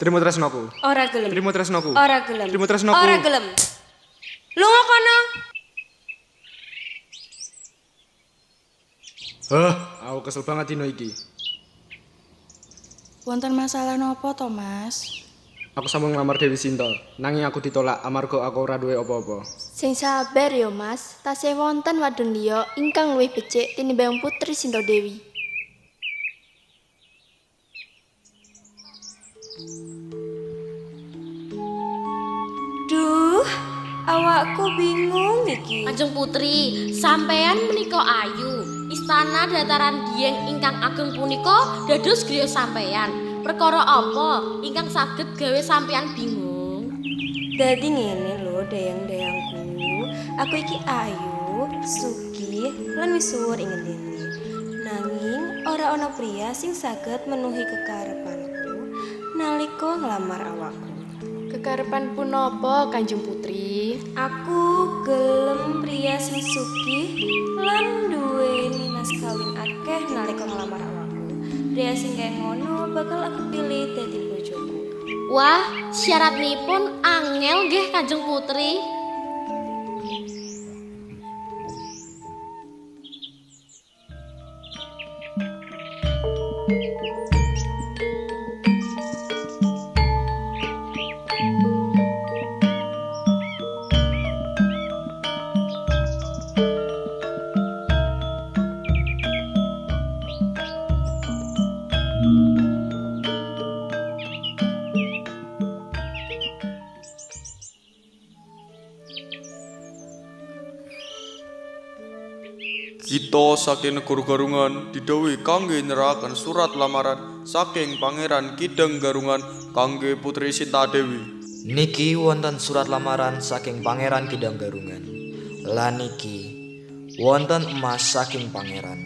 Trimo tresnoku. Ora gelem. Trimo tresnoku. Ora gelem. Trimo tresnoku. Ora gelem. Lunga kono. Aku kesel banget dino iki. Wonten masalah nopo to, Mas? Aku sambung ngelamar Dewi Sinta, nanging aku ditolak amarga aku ora duwe apa-apa. Sing sabar yo Mas, tasih wonten wadon liya ingkang luwih becik tinimbang Putri Sinta Dewi. Duh, awakku bingung iki. Kanjeng Putri, sampeyan menika ayu. Istana Dataran Dieng ingkang ageng punika dados griya sampeyan. Perkara apa ingkang saged gawe sampeyan bingung? Dadi ngene lho, dayang-dayangku. Aku iki ayu, sugih, lan misuwur ing ngendi. Nanging ora ana priya sing saged menuhi kekarepanku nalika nglamar awakku. Kekarepan punapa, Kanjeng Putri? Aku gelem priya sing sugih lan duweni mas kawin akeh nalika nglamar awakku. Priya sing kaya ngono bakal aku pilih dadi bojoku. Wah, syaratipun angel nggih Kanjeng Putri. Kita saking negara Garungan didhawuhi kangge nyerahaken surat lamaran saking Pangeran Kidang Garungan kangge Putri Sinta Dewi. Niki wonten surat lamaran saking Pangeran Kidang Garungan. Lan niki wonten emas saking pangeran.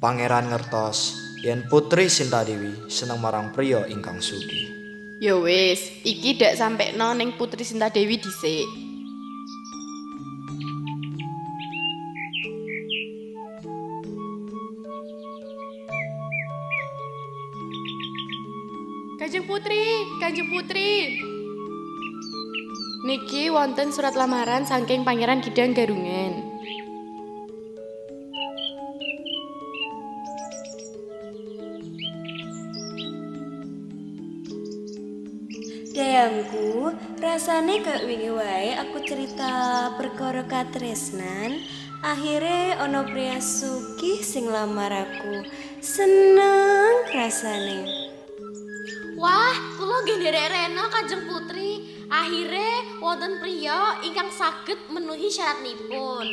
Pangeran ngertos yen Putri Sinta Dewi seneng marang priya ingkang sugih. Ya wis, iki dak sampekno ning Putri Sinta Dewi dhisik. Kanjeng Putri, Kanjeng Putri. Niki wonten surat lamaran saking Pangeran Kidang Garungan. Dayangku, rasane kayak wingi wae aku cerita perkara katresnan. Akhire ana priya sugih sing lamar aku. Seneng rasane. Wah, kula nggih nderek rena Kanjeng Putri. Akhire wonten priya ingkang saged menuhi syaratipun.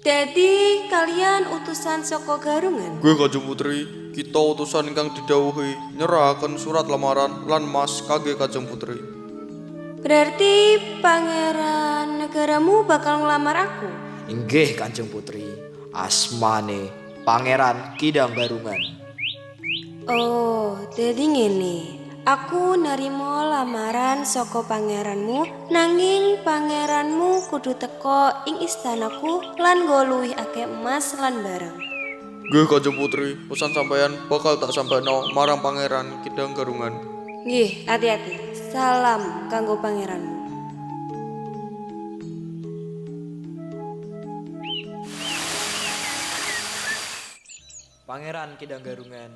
Dadi kalian utusan saka Garungan? Gue Kanjeng Putri, kita utusan ingkang didhawuhi nyerahaken surat lamaran lan mas kangge Kanjeng Putri. Berarti pangeran negaramu bakal ngelamar aku? Inggih Kanjeng Putri, asmane Pangeran Kidang Garungan. Oh, jadi ngene. Aku narimo lamaran saka pangeranmu, nanging pangeranmu kudu teko ing istanaku lan nggo luwih akeh emas lan barang. Gue Kanjeng Putri, pesan sampeyan bakal tak sampeno marang Pangeran Kidang Garungan. Nggih, hati-hati. Salam kanggo pangeranmu. Pangeran Kidang Garungan.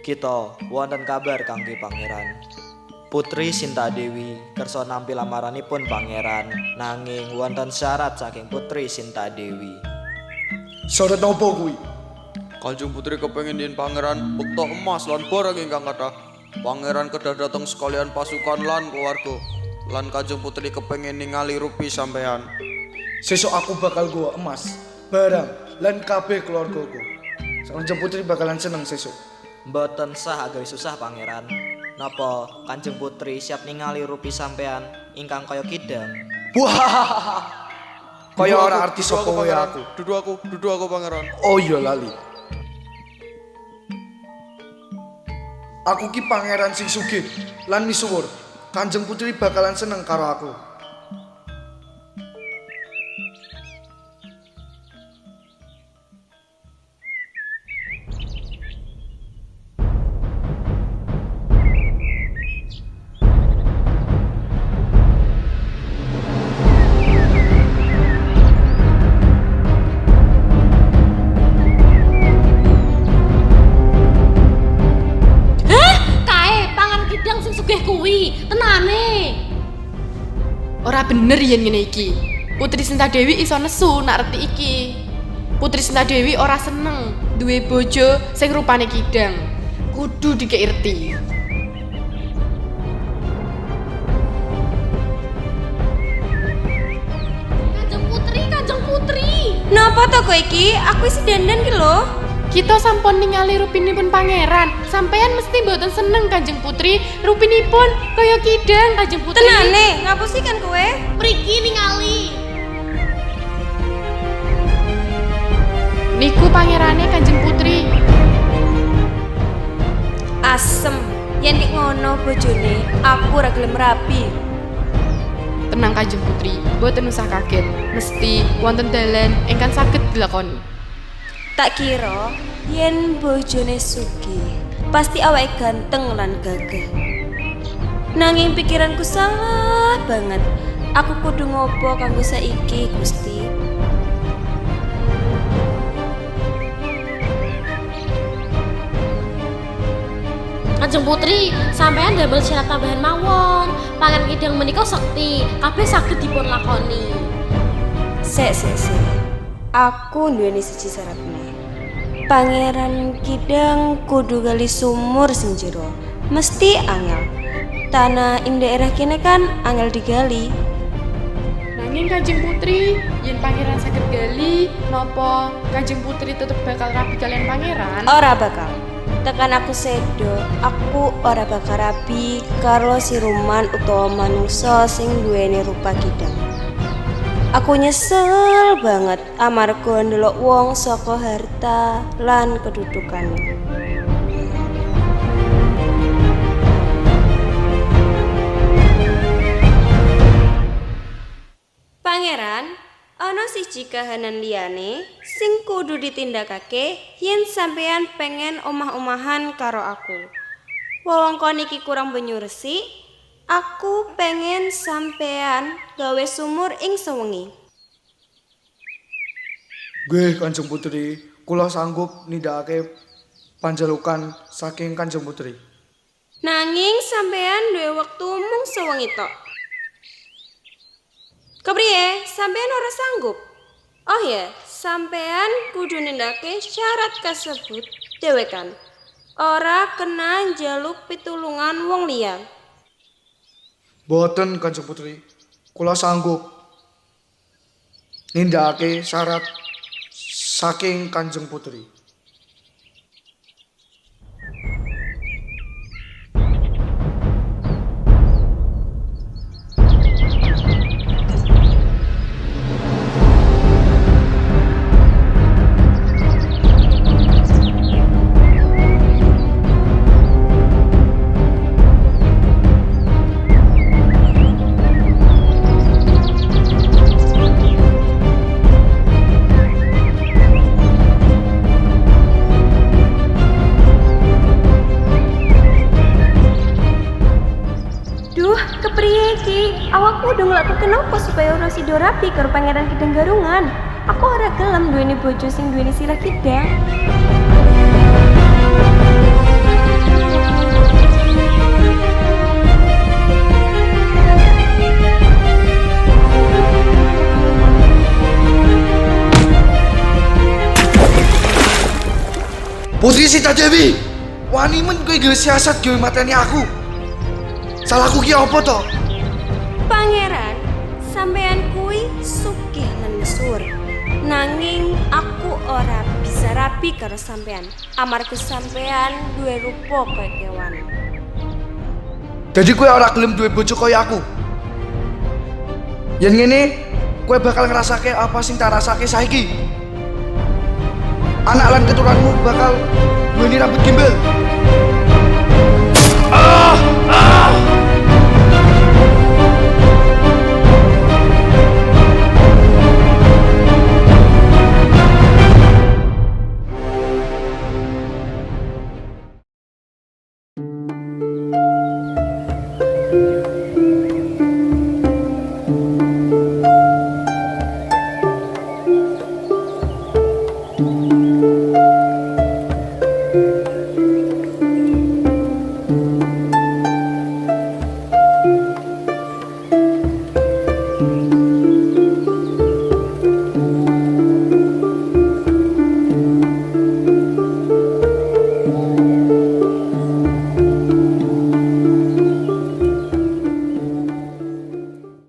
Kita wonten kabar kangge pangeran. Putri Sinta Dewi kersa nampi lamaranipun pangeran, nanging wonten syarat saking Putri Sinta Dewi. Syarat nopo kuwi? Kanjeng Putri kepengin yen pangeran bekta emas lan barang ingkang kathah. Pangeran kedah dateng sekalian pasukan lan keluarga. Lan Kanjeng Putri kepengin ningali rupi sampean. Sesuk aku bakal gowo emas, barang, lan kabeh keluargaku. Kanjeng Putri bakalan seneng sesuk. Mboten sah agawe susah pangeran. Napa Kanjeng Putri siap ningali rupi sampean ingkang kaya kidang? Wah. Kaya ora arti saka wae aku. Dudu aku pangeran. Oh iya lali. Aku ki pangeran sing sugih lan misuwur. Kanjeng Putri bakalan seneng karo aku. Ora bener yen ngene iki. Putri Sinta Dewi iso nesu nak reti iki. Putri Sinta Dewi ora seneng duwe bojo sing rupane kidang. Kudu dikeirti. Kanjeng Putri. Napa to kowe iki? Aku isi dandan ki lho. Kita sampun ningali rupinipun pangeran. Sampeyan mesti mboten seneng Kanjeng Putri. Rupinipun kaya kidang Kanjeng Putri. Tenane, ngapa sih kan kowe? Mriki ningali. Niku pangerane Kanjeng Putri. Asem. Yen dik ngono bojone, aku ora gelem rapi. Tenang Kanjeng Putri, mboten usah kaget. Mesti wonten dalan ingkang saged dilakoni. Tak kira yen bojone sugih, pasti awake ganteng lan gagah. Nanging pikiranku salah banget. Aku kudu ngopo kanggo saiki, Gusti? Kanjeng Putri, sampean damel syarat tambahan mawon. Pangeran Kidang menika sekti, kabeh saged dipun lakoni. Sek. Aku nduweni siji syarat meneh. Pangeran Kidang kudu gali sumur sing jero. Mesti angel. Tanah ing daerah kene kan angel digali. Nanging Kanjeng Putri, yen pangeran saged gali, napa Kanjeng Putri tetep bakal rabi kalian pangeran? Ora bakal. Tekan aku sedo, aku ora bakal rabi karo siluman utawa manungsa sing duweni rupa kidang. Aku nyesel banget amarga ndelok wong saka harta lan kedudukane. Pangeran, ana siji kahanan liyane sing kudu ditindakake yen sampeyan pengen omah-omahan karo aku. Wewengkon iki kurang banyu resik, aku pengen sampeyan gawe sumur ing sewengi. Gue Kanjeng Putri, kula sanggup nindakake panjalukan saking Kanjeng Putri. Nanging sampeyan duwe wektu mung sewengi tok. Kepriye, sampeyan ora sanggup? Oh ya, sampeyan kudu nindakake syarat kasebut dhewekan. Ora kena njaluk pitulungan wong liya. Boten Kanjeng Putri, kula sanggup nindakake syarat saking Kanjeng Putri. Awakku udah ngelakuin apa supaya ora sido rapi karo Pangeran Kidang Garungan. Aku ora gelem duweni bojo sing duweni sirah kidang. Putri Sinta Dewi, wani men kowe gawe siasat gawe mateni aku. Salahku ki apa to? Pangeran, sampean kui sugih lan misuwur. Nanging aku ora bisa rapi karo sampean. Amarga sampean duwe rupa kaya kewan. Jadi kowe ora gelem duwe bojo kaya aku. Yen ngene, kowe bakal ngrasake apa sing tak rasake saiki. Anak lan keturunanmu bakal duweni rambut gimbal.